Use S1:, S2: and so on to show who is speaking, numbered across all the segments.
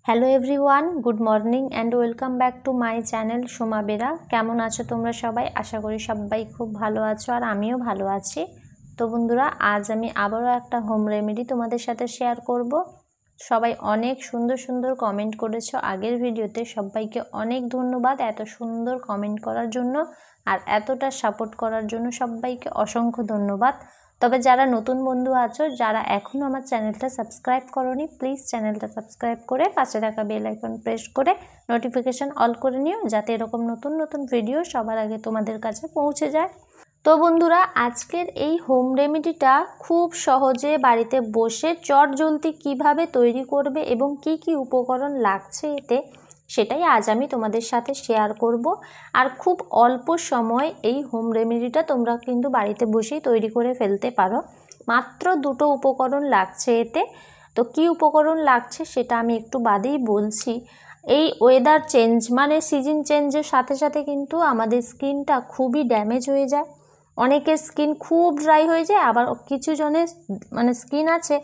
S1: Hello everyone, good morning and welcome back to my channel Soma Bera. কেমন আছো তোমরা সবাই? আশা করি সবাই খুব ভালো আছো আর আমিও ভালো আছি। তো বন্ধুরা, আজ আমি আবারও একটা হোম রেমেডি তোমাদের সাথে শেয়ার করব। সবাই অনেক সুন্দর সুন্দর কমেন্ট করেছো আগের ভিডিওতে, সবাইকে অনেক ধন্যবাদ এত সুন্দর কমেন্ট করার জন্য আর এতটা সাপোর্ট করার জন্য। সবাইকে অসংখ্য ধন্যবাদ। তবে যারা নতুন বন্ধু আছো, যারা এখনও আমার চ্যানেলটা সাবস্ক্রাইব করোনি, প্লিজ চ্যানেলটা সাবস্ক্রাইব করে পাশে থাকা বেল আইকন প্রেস করে নোটিফিকেশান অল করে নিও, যাতে এরকম নতুন নতুন ভিডিও সবার আগে তোমাদের কাছে পৌঁছে যায়। তো বন্ধুরা, আজকের এই হোম রেমেডিটা খুব সহজে বাড়িতে বসে চটজলদি কিভাবে তৈরি করবে এবং কি কি উপকরণ লাগছে এতে, সেটাই আজ আমি তোমাদের সাথে শেয়ার করব। আর খুব অল্প সময় এই হোম রেমেডিটা তোমরা কিন্তু বাড়িতে বসেই তৈরি করে ফেলতে পারো। মাত্র দুটো উপকরণ লাগছে এতে। তো কি উপকরণ লাগছে সেটা আমি একটু বাদেই বলছি। এই ওয়েদার চেঞ্জ মানে সিজন চেঞ্জের সাথে সাথে কিন্তু আমাদের স্কিনটা খুবই ড্যামেজ হয়ে যায়। অনেকের স্কিন খুব ড্রাই হয়ে যায়, আবার কিছু জনের মানে স্কিন আছে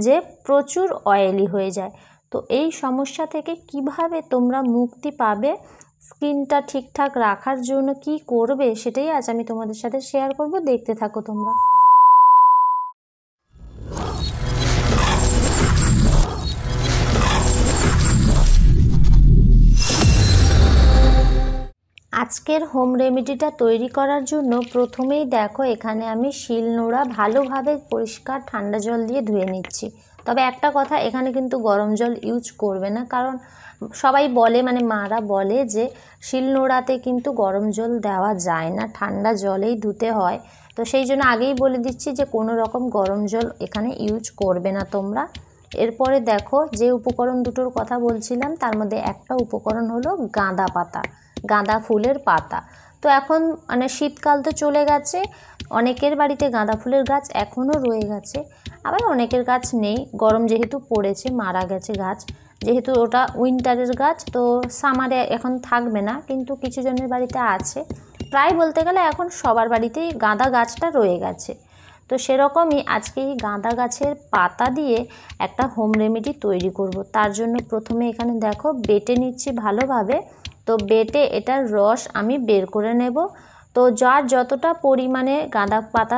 S1: যে প্রচুর অয়েলি হয়ে যায়। তো এই সমস্যা থেকে কিভাবে তোমরা মুক্তি পাবে, স্কিনটা ঠিকঠাক রাখার জন্য কি করবে, সেটাই আজ আমি তোমাদের সাথে শেয়ার করব। দেখতে থাকো তোমরা। আজকের হোম রেমেডিটা তৈরি করার জন্য প্রথমেই দেখো, এখানে আমি শিলনোড়া ভালোভাবে পরিষ্কার ঠান্ডা জল দিয়ে ধুয়ে নিচ্ছি। তবে একটা কথা, এখানে কিন্তু গরম জল ইউজ করবে না, কারণ সবাই বলে মানে মারা বলে যে শিলনোড়াতে কিন্তু গরম জল দেওয়া যায় না, ঠান্ডা জলেই ধুতে হয়। তো সেই জন্য আগেই বলে দিচ্ছি যে কোনো রকম গরম জল এখানে ইউজ করবে না তোমরা। এরপরে দেখো, যে উপকরণ দুটোর কথা বলছিলাম তার মধ্যে একটা উপকরণ হলো গাঁদা পাতা, গাঁদা ফুলের পাতা। তো এখন মানে শীতকাল তো চলে গেছে, অনেকের বাড়িতে গাঁদা ফুলের গাছ এখনও রয়ে গেছে, আবার অনেকের গাছ নেই। গরম যেহেতু পড়েছে, মারা গেছে গাছ, যেহেতু ওটা উইন্টারের গাছ, তো সামারে এখন থাকবে না, কিন্তু কিছু জনের বাড়িতে আছে। প্রায় বলতে গেলে এখন সবার বাড়িতেই গাঁদা গাছটা রয়ে গেছে। তো সেরকমই আজকে এই গাঁদা গাছের পাতা দিয়ে একটা হোম রেমেডি তৈরি করব। তার জন্য প্রথমে এখানে দেখো বেটে নিচ্ছি ভালোভাবে। তো বেটে এটার রস আমি বের করে নেব। তো যার যতটা পরিমাণে গাঁদা পাতা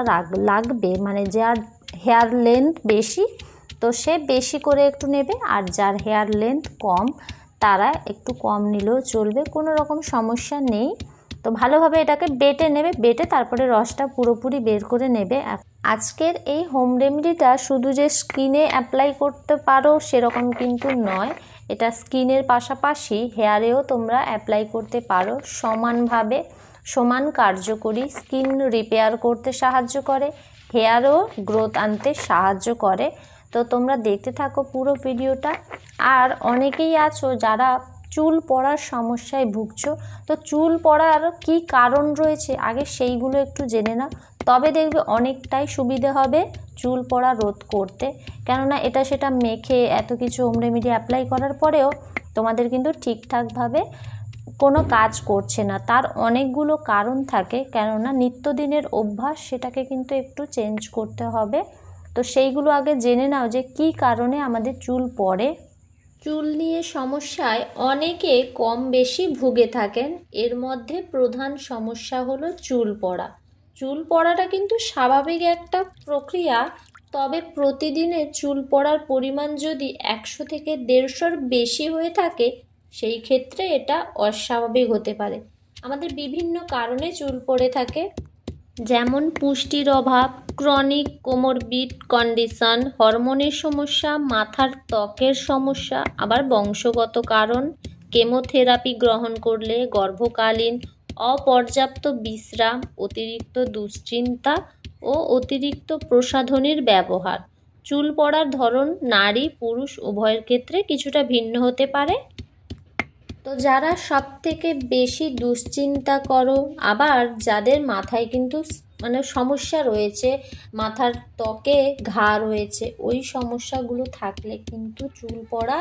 S1: লাগবে, মানে যার হেয়ার লেন্থ বেশি তো সে বেশি করে একটু নেবে, আর যার হেয়ার লেন্থ কম তারা একটু কম নিলেও চলবে, কোনো রকম সমস্যা নেই। তো ভালোভাবে এটাকে বেটে নেবে, বেটে তারপরে রসটা পুরোপুরি বের করে নেবে। আজকের এই হোম রেমেডিটা শুধু যে স্কিনে অ্যাপ্লাই করতে পারো সেরকম কিন্তু নয়, এটা স্কিনের পাশাপাশি হেয়ারেও তোমরা অ্যাপ্লাই করতে পারো। সমানভাবে সমান কার্যকরী, স্কিন রিপেয়ার করতে সাহায্য করে, হেয়ারও গ্রোথ আনতে সাহায্য করে। তো তোমরা দেখতে থাকো পুরো ভিডিওটা। আর অনেকেই আছো যারা চুল পড়ার সমস্যায় ভুগছো, তো চুল পড়ার কি কারণ রয়েছে আগে সেইগুলো একটু জেনে নাও, তবে দেখবে অনেকটাই সুবিধে হবে চুল পড়া রোধ করতে। কেননা এটা সেটা মেখে এত কিছু হোম রেমেডি অ্যাপ্লাই করার পরেও তোমাদের কিন্তু ঠিকঠাকভাবে কোনো কাজ করছে না। তার অনেকগুলো কারণ থাকে, কেননা নিত্যদিনের অভ্যাস, সেটাকে কিন্তু একটু চেঞ্জ করতে হবে। তো সেইগুলো আগে জেনে নাও যে কী কারণে আমাদের চুল পড়ে। চুল নিয়ে সমস্যায় অনেকে কম বেশি ভুগে থাকেন, এর মধ্যে প্রধান সমস্যা হলো চুল পড়া। চুল পড়াটা কিন্তু স্বাভাবিক একটা প্রক্রিয়া, তবে প্রতিদিনের চুল পড়ার পরিমাণ যদি 100 থেকে 150-র বেশি হয়ে থাকে, সেই ক্ষেত্রে এটা অস্বাভাবিক হতে পারে। আমাদের বিভিন্ন কারণে চুল পড়ে থাকে, যেমন পুষ্টির অভাব, ক্রনিক কোমরবিড কন্ডিশন, হরমোনের সমস্যা, মাথার ত্বকের সমস্যা, আবার বংশগত কারণ, কেমোথেরাপি গ্রহণ করলে, গর্ভকালীন অপর্যাপ্ত বিশ্রাম, অতিরিক্ত দুশ্চিন্তা ও অতিরিক্ত প্রসাধনীর ব্যবহার। চুল পড়ার ধরন নারী পুরুষ উভয়ের ক্ষেত্রে কিছুটা ভিন্ন হতে পারে। তো যারা সব থেকে বেশি দুশ্চিন্তা করো, আবার যাদের মাথায় কিন্তু মানে সমস্যা রয়েছে, মাথার ত্বকে ঘা রয়েছে, ওই সমস্যাগুলো থাকলে কিন্তু চুল পড়া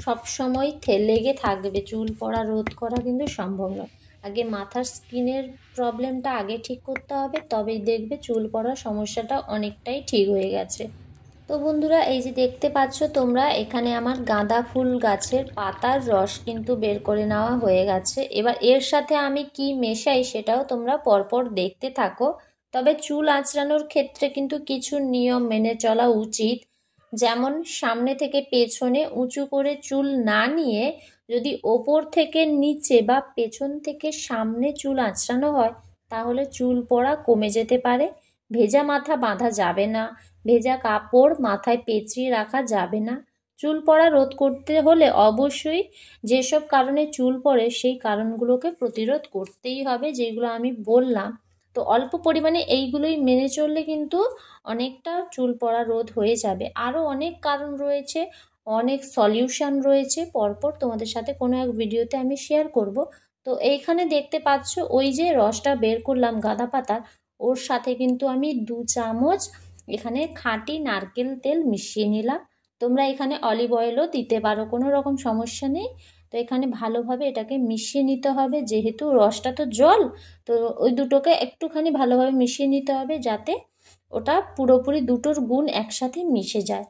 S1: সবসময় লেগে থাকবে। চুল পড়া রোধ করা কিন্তু সম্ভব নয়। আগে মাথার স্কিনের প্রবলেমটা আগে ঠিক করতে হবে, তবেই দেখবে চুল পড়ার সমস্যাটা অনেকটাই ঠিক হয়ে গেছে। তো বন্ধুরা, এই যে দেখতে পাচ্ছ তোমরা, এখানে আমার গাঁদা ফুল গাছের পাতার রস কিন্তু বের করে নেওয়া হয়ে গেছে। এবার এর সাথে আমি কি মেশাই সেটাও তোমরা পরপর দেখতে থাকো। তবে চুল আঁচড়ানোর ক্ষেত্রে কিন্তু কিছু নিয়ম মেনে চলা উচিত। যেমন সামনে থেকে পেছনে উঁচু করে চুল না নিয়ে যদি ওপর থেকে নিচে বা পেছন থেকে সামনে চুল আঁচড়ানো হয়, তাহলে চুল পড়া কমে যেতে পারে। ভেজা মাথা বাঁধা যাবে না, ভেজা কাপড় মাথায় পেঁচিয়ে রাখা যাবে না। চুল পড়া রোধ করতে হলে অবশ্যই যেসব কারণে চুল পড়ে সেই কারণগুলোকে প্রতিরোধ করতেই হবে, যেগুলো আমি বললাম। তো অল্প পরিমাণে এইগুলোই মেনে চললে কিন্তু অনেকটা চুল পড়া রোধ হয়ে যাবে। আরও অনেক কারণ রয়েছে, অনেক সলিউশন রয়েছে, পরপর তোমাদের সাথে কোনো এক ভিডিওতে আমি শেয়ার করব। তো এইখানে দেখতে পাচ্ছ ওই যে রসটা বের করলাম গাঁদা পাতার, ওর সাথে কিন্তু আমি 2 চামচ এখানে খাঁটি নারকেল তেল মিশিয়ে নিলাম। তোমরা এখানে অলিভ অয়েলও দিতে পারো, কোনো রকম সমস্যা নেই। তো এখানে ভালোভাবে এটাকে মিশিয়ে নিতে হবে, যেহেতু রসটা তো জল, তো ওই দুটোকে একটুখানি ভালোভাবে মিশিয়ে নিতে হবে যাতে ওটা পুরোপুরি দুটোর গুণ একসাথে মিশে যায়।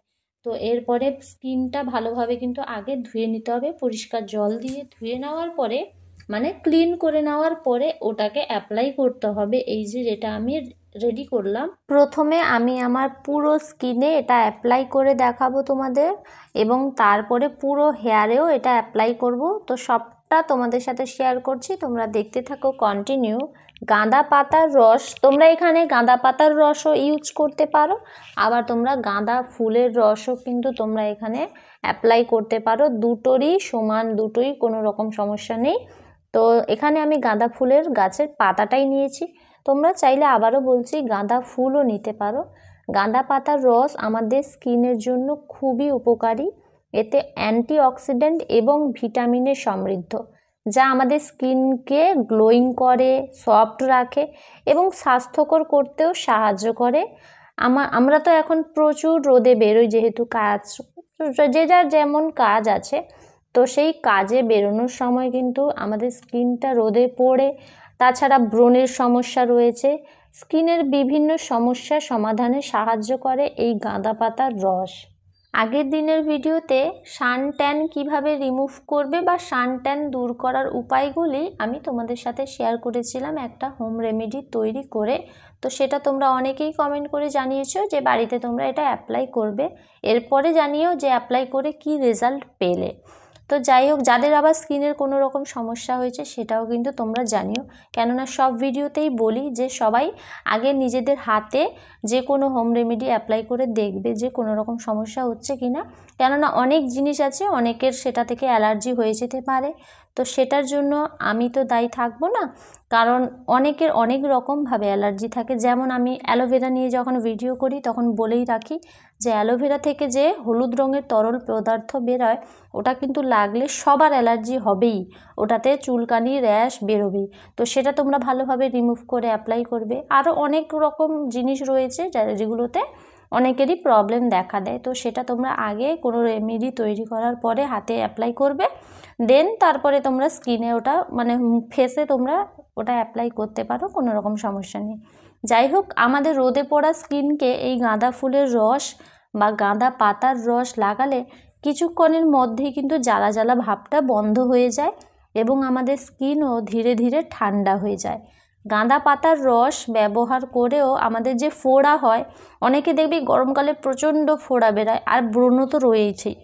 S1: তো এরপরে স্কিনটা ভালোভাবে কিন্তু আগে ধুয়ে নিতে হবে, পরিষ্কার জল দিয়ে ধুয়ে নেওয়ার পরে, মানে ক্লিন করে নেওয়ার পরে ওটাকে অ্যাপ্লাই করতে হবে। এই যে যেটা আমি রেডি করলাম, প্রথমে আমি আমার পুরো স্কিনে এটা অ্যাপ্লাই করে দেখাবো তোমাদের, এবং তারপরে পুরো হেয়ারেও এটা অ্যাপ্লাই করব। তো সবটা তোমাদের সাথে শেয়ার করছি, তোমরা দেখতে থাকো কন্টিনিউ। গাঁদা পাতার রস, তোমরা এখানে গাঁদা পাতার রসও ইউজ করতে পারো, আবার তোমরা গাঁদা ফুলের রসও কিন্তু তোমরা এখানে অ্যাপ্লাই করতে পারো। দুটোরই সমান, দুটোই কোনো রকম সমস্যা নেই। তো এখানে আমি গাঁদা ফুলের গাছের পাতাটাই নিয়েছি, তোমরা চাইলে আবারও বলছি গাঁদা ফুলও নিতে পারো। গাঁদা পাতার রস আমাদের স্কিনের জন্য খুবই উপকারী। এতে অ্যান্টিঅক্সিডেন্ট এবং ভিটামিনে সমৃদ্ধ, যা আমাদের স্কিনকে গ্লোয়িং করে, সফট রাখে এবং স্বাস্থ্যকর করতেও সাহায্য করে। আমরা তো এখন প্রচুর রোদে বেরোই, যেহেতু কাজ, যে যার যেমন কাজ আছে, তো সেই কাজে বেরোনোর সময় কিন্তু আমাদের স্কিনটা রোদে পড়ে। তাছাড়া ব্রণের সমস্যা রয়েছে, স্কিনের বিভিন্ন সমস্যার সমাধানে সাহায্য করে এই গাঁদা পাতার রস। আগের দিনের ভিডিওতে সান ট্যান কীভাবে রিমুভ করবে বা সান ট্যান দূর করার উপায়গুলি আমি তোমাদের সাথে শেয়ার করেছিলাম একটা হোম রেমেডি তৈরি করে। তো সেটা তোমরা অনেকেই কমেন্ট করে জানিয়েছো যে বাড়িতে তোমরা এটা অ্যাপ্লাই করবে, এরপরে জানিও যে অ্যাপ্লাই করে কি রেজাল্ট পেলে। তো যাই হোক, যাদের আবার স্কিনের কোনো রকম সমস্যা হয়েছে সেটাও কিন্তু তোমরা জানিও, কেননা সব ভিডিওতেই বলি যে সবাই আগে নিজেদের হাতে যে কোনো হোম রেমেডি অ্যাপ্লাই করে দেখবে যে কোনো রকম সমস্যা হচ্ছে কি না, কেননা অনেক জিনিস আছে অনেকের সেটা থেকে অ্যালার্জি হয়ে যেতে পারে। তো সেটার জন্য আমি তো দায়ী থাকবো না, কারণ অনেকের অনেক রকমভাবে অ্যালার্জি থাকে। যেমন আমি অ্যালোভেরা নিয়ে যখন ভিডিও করি তখন বলেই রাখি যে অ্যালোভেরা থেকে যে হলুদ রঙের তরল পদার্থ বেরোয়, ওটা কিন্তু লাগলে সবার অ্যালার্জি হবেই, ওটাতে চুলকানি, র্যাশ বেরোবেই। তো সেটা তোমরা ভালোভাবে রিমুভ করে অ্যাপ্লাই করবে। আরও অনেক রকম জিনিস রয়েছে যেগুলোতে অনেকেরই প্রবলেম দেখা দেয়, তো সেটা তোমরা আগে কোনো রেমেডি তৈরি করার পরে হাতে অ্যাপ্লাই করবে, দেন তারপরে তোমরা স্কিনে ওটা, মানে ফেসে তোমরা ওটা অ্যাপ্লাই করতে পারো, কোনো রকম সমস্যা নেই। যাই হোক, আমাদের রোদে পড়া স্কিনকে এই গাঁদা ফুলের রস বা গাঁদা পাতার রস লাগালে কিছুক্ষণের মধ্যেই কিন্তু জ্বালা জ্বালা ভাবটা বন্ধ হয়ে যায় এবং আমাদের স্কিনও ধীরে ধীরে ঠান্ডা হয়ে যায়। গাঁদা পাতার রস ব্যবহার করেও আমাদের যে ফোড়া হয়, অনেকে দেখবে গরমকালে প্রচণ্ড ফোড়া বেরোয়, আর ব্রণ তো রয়েছেই,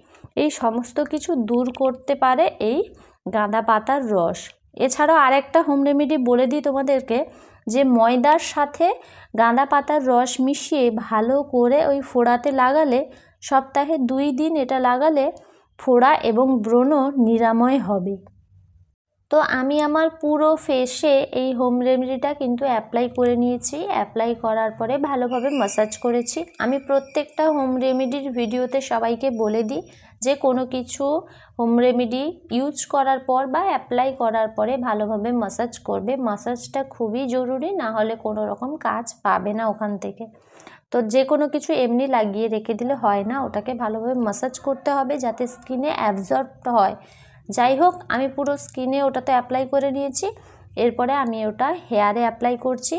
S1: এই সমস্ত কিছু দূর করতে পারে এই গাঁদা পাতার রস। এছাড়াও আরেকটা হোম রেমেডি বলে দিই তোমাদেরকে, যে ময়দার সাথে গাঁদা পাতার রস মিশিয়ে ভালো করে ওই ফোড়াতে লাগালে, সপ্তাহে 2 দিন এটা লাগালে ফোড়া এবং ব্রণ নিরাময় হবে। তো আমি আমার পুরো ফেসে এই হোম রেমেডিটা কিন্তু অ্যাপ্লাই করে নিয়েছি। অ্যাপ্লাই করার পরে ভালোভাবে ম্যাসাজ করেছি। আমি প্রত্যেকটা হোম রেমেডির ভিডিওতে সবাইকে বলে দিই যে কোনো কিছু হোম রেমেডি ইউজ করার পর বা অ্যাপ্লাই করার পরে ভালোভাবে ম্যাসাজ করবে। ম্যাসাজটা খুবই জরুরি, না হলে কোনো রকম কাজ পাবে না ওখান থেকে। তো যে কোনো কিছু এমনি লাগিয়ে রেখে দিলে হয় না, ওটাকে ভালোভাবে ম্যাসাজ করতে হবে যাতে স্কিনে অ্যাবজর্ব হয়। যাই হোক, আমি পুরো স্কিনে ওটাতে অ্যাপ্লাই করে নিয়েছি, এরপরে আমি ওটা হেয়ারে অ্যাপ্লাই করছি।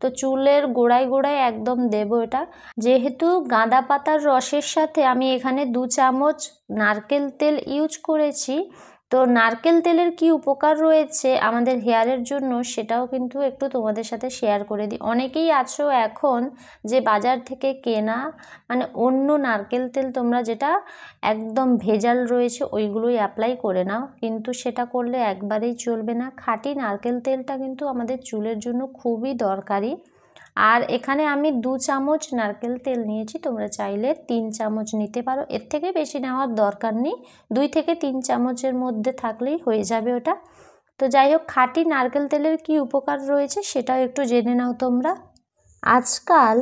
S1: তো চুলের গোড়ায় গোড়ায় একদম দেবো এটা। যেহেতু গাঁদা পাতার রসের সাথে আমি এখানে 2 চামচ নারকেল তেল ইউজ করেছি, তো নারকেল তেলের কি উপকার রয়েছে আমাদের হেয়ারের জন্য সেটাও কিন্তু একটু তোমাদের সাথে শেয়ার করে দিই। অনেকেই আছো এখন যে বাজার থেকে কেনা মানে অন্য নারকেল তেল তোমরা যেটা একদম ভেজাল রয়েছে ওইগুলোই অ্যাপ্লাই করে নাও, কিন্তু সেটা করলে একবারেই চলবে না। খাঁটি নারকেল তেলটা কিন্তু আমাদের চুলের জন্য খুবই দরকারি। আর এখানে আমি 2 চামচ নারকেল তেল নিয়েছি, তোমরা চাইলে 3 চামচ নিতে পারো, এর থেকে বেশি নেওয়ার দরকার নেই, 2 থেকে 3 চামচের মধ্যে থাকলেই হয়ে যাবে ওটা। তো যাই হোক, খাঁটি নারকেল তেলের কি উপকার রয়েছে সেটাও একটু জেনে নাও তোমরা। আজকাল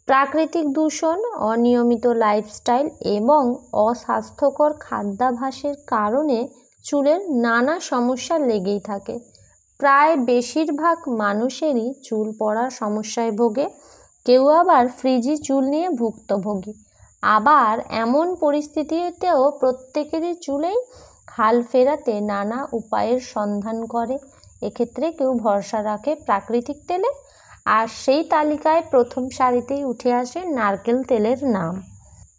S1: প্রাকৃতিক দূষণ, অনিয়মিত লাইফস্টাইল এবং অস্বাস্থ্যকর খাদ্যাভ্যাসের কারণে চুলের নানা সমস্যা লেগেই থাকে। প্রায় বেশিরভাগ মানুষেরই চুল পড়ার সমস্যায় ভোগে, কেউ আবার ফ্রিজি চুল নিয়ে ভুক্তভোগী। আবার এমন পরিস্থিতিতেও প্রত্যেকেরই চুলেই হাল ফেরাতে নানা উপায়ের সন্ধান করে। এক্ষেত্রে কেউ ভরসা রাখে প্রাকৃতিক তেলে, আর সেই তালিকায় প্রথম সারিতেই উঠে আসে নারকেল তেলের নাম।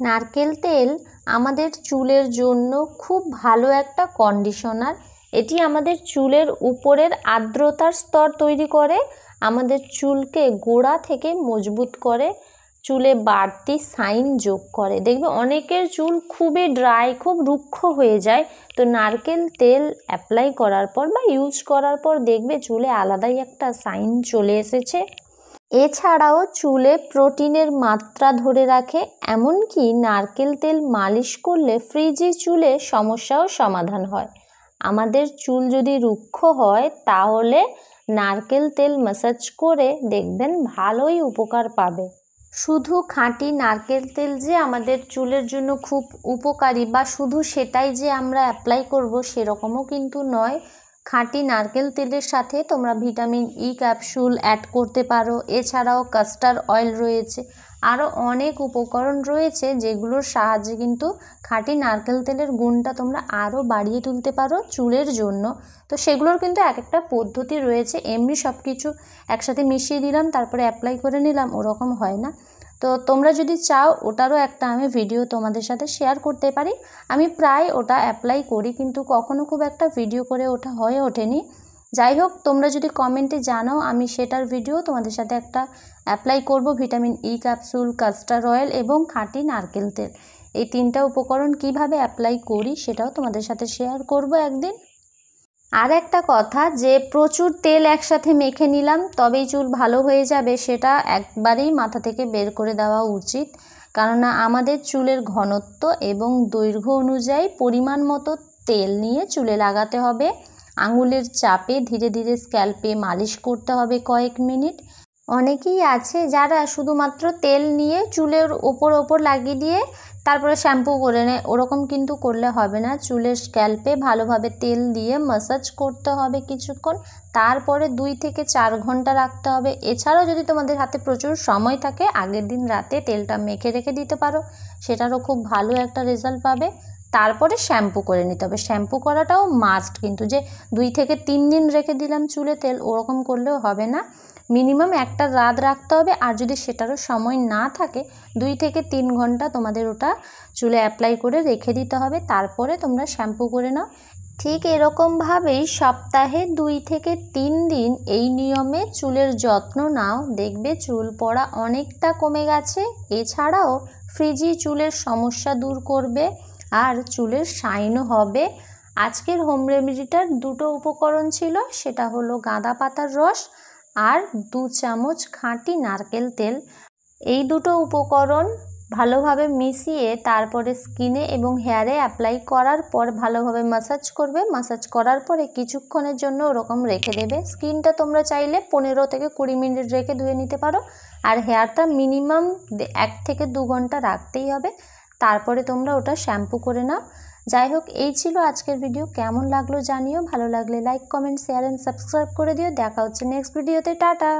S1: নারকেল তেল আমাদের চুলের জন্য খুব ভালো একটা কন্ডিশনার। এটি আমাদের চুলের উপরের আর্দ্রতার স্তর তৈরি করে, আমাদের চুলকে গোড়া থেকে মজবুত করে, চুলে বাড়তি শাইন যোগ করে। দেখবে অনেকের চুল খুবই ড্রাই, খুব রুক্ষ হয়ে যায়, তো নারকেল তেল অ্যাপ্লাই করার পর বা ইউজ করার পর দেখবে চুলে আলাদাই একটা শাইন চলে এসেছে। এছাড়াও চুলে প্রোটিনের মাত্রা ধরে রাখে, এমনকি নারকেল তেল মালিশ করলে ফ্রিজি চুলে সমস্যাও সমাধান হয়। আমাদের চুল যদি রুক্ষ হয় তাহলে নারকেল তেল ম্যাসাজ করে দেখবেন ভালোই উপকার পাবে। শুধু খাঁটি নারকেল তেল যে আমাদের চুলের জন্য খুব উপকারী বা শুধু সেটাই যে আমরা অ্যাপ্লাই করব সেরকমও কিন্তু নয়। খাঁটি নারকেল তেলের সাথে তোমরা ভিটামিন ই ক্যাপসুল অ্যাড করতে পারো। এছাড়াও কাস্টার অয়েল রয়েছে, আরও অনেক উপকরণ রয়েছে যেগুলোর সাহায্যে কিন্তু খাঁটি নারকেল তেলের গুণটা তোমরা আরও বাড়িয়ে তুলতে পারো চুলের জন্য। তো সেগুলোর কিন্তু এক একটা পদ্ধতি রয়েছে, এমনি সব কিছু একসাথে মিশিয়ে দিলাম তারপরে অ্যাপ্লাই করে নিলাম ওরকম হয় না। তো তোমরা যদি চাও ওটারও একটা আমি ভিডিও তোমাদের সাথে শেয়ার করতে পারি। আমি প্রায় ওটা অ্যাপ্লাই করি, কিন্তু কখনো খুব একটা ভিডিও করে ওঠা হয়ে ওঠেনি। যাই হোক, তোমরা যদি কমেন্টে জানাও আমি সেটার ভিডিও তোমাদের সাথে একটা অ্যাপ্লাই করব। Vitamin E capsule, custard oil এবং খাঁটি নারকেল তেল, এই 3টা উপকরণ কিভাবে অ্যাপ্লাই করি সেটাও তোমাদের সাথে শেয়ার করব একদিন। আর একটা কথা, যে প্রচুর তেল একসাথে মেখে নিলাম তবেই চুল ভালো হয়ে যাবে সেটা একবারেই মাথা থেকে বের করে দেওয়া উচিত। কেননা আমাদের চুলের ঘনত্ব এবং দৈর্ঘ্য অনুযায়ী পরিমাণ মতো তেল নিয়ে চুলে লাগাতে হবে। আঙুলের চাপে ধীরে ধীরে স্ক্যাল্পে মালিশ করতে হবে কয়েক মিনিট। অনেকেই আছে যারা শুধুমাত্র তেল নিয়ে চুলের ওপর লাগিয়ে দিয়ে তারপরে শ্যাম্পু করে নেয়, ওরকম কিন্তু করলে হবে না। চুলের স্ক্যাল্পে ভালোভাবে তেল দিয়ে ম্যাসাজ করতে হবে কিছুক্ষণ, তারপরে 2 থেকে 4 ঘন্টা রাখতে হবে। এছাড়াও যদি তোমাদের হাতে প্রচুর সময় থাকে আগের দিন রাতে তেলটা মেখে রেখে দিতে পারো, সেটারও খুব ভালো একটা রেজাল্ট পাবে। তারপরে শ্যাম্পু করে নিতে হবে। শ্যাম্পু করাটাও মাস্ট, কিন্তু যে 2 থেকে 3 দিন রেখে দিলাম চুলে তেল ওরকম করলেও হবে না, মিনিমাম একটা রাত রাখতে হবে। আর যদি সেটারও সময় না থাকে 2 থেকে 3 ঘন্টা তোমাদের ওটা চুলে অ্যাপ্লাই করে রেখে দিতে হবে, তারপরে তোমরা শ্যাম্পু করে নাও। ঠিক এরকমভাবেই সপ্তাহে 2 থেকে 3 দিন এই নিয়মে চুলের যত্ন নাও, দেখবে চুল পড়া অনেকটা কমে গেছে। এছাড়াও ফ্রিজি চুলের সমস্যা দূর করবে আর চুলের শাইনও হবে। আজকের হোম রেমেডিটার 2টো উপকরণ ছিল, সেটা হলো গাঁদা পাতার রস আর 2 চামচ খাঁটি নারকেল তেল। এই 2টো উপকরণ ভালোভাবে মিশিয়ে তারপরে স্কিনে এবং হেয়ারে অ্যাপ্লাই করার পর ভালোভাবে ম্যাসাজ করবে। ম্যাসাজ করার পরে কিছুক্ষণের জন্য ওরকম রেখে দেবে। স্কিনটা তোমরা চাইলে 15 থেকে 20 মিনিট রেখে ধুয়ে নিতে পারো, আর হেয়ারটা মিনিমাম 1 থেকে 2 ঘন্টা রাখতেই হবে, তারপরে তোমরা ওটা শ্যাম্পু করে নাও। যাই হোক, এই ছিল আজকের ভিডিও। কেমন লাগলো জানিও, ভালো লাগলে like, comment, share and subscribe করে দিও। দেখা হচ্ছে নেক্সট ভিডিওতে। টাটা।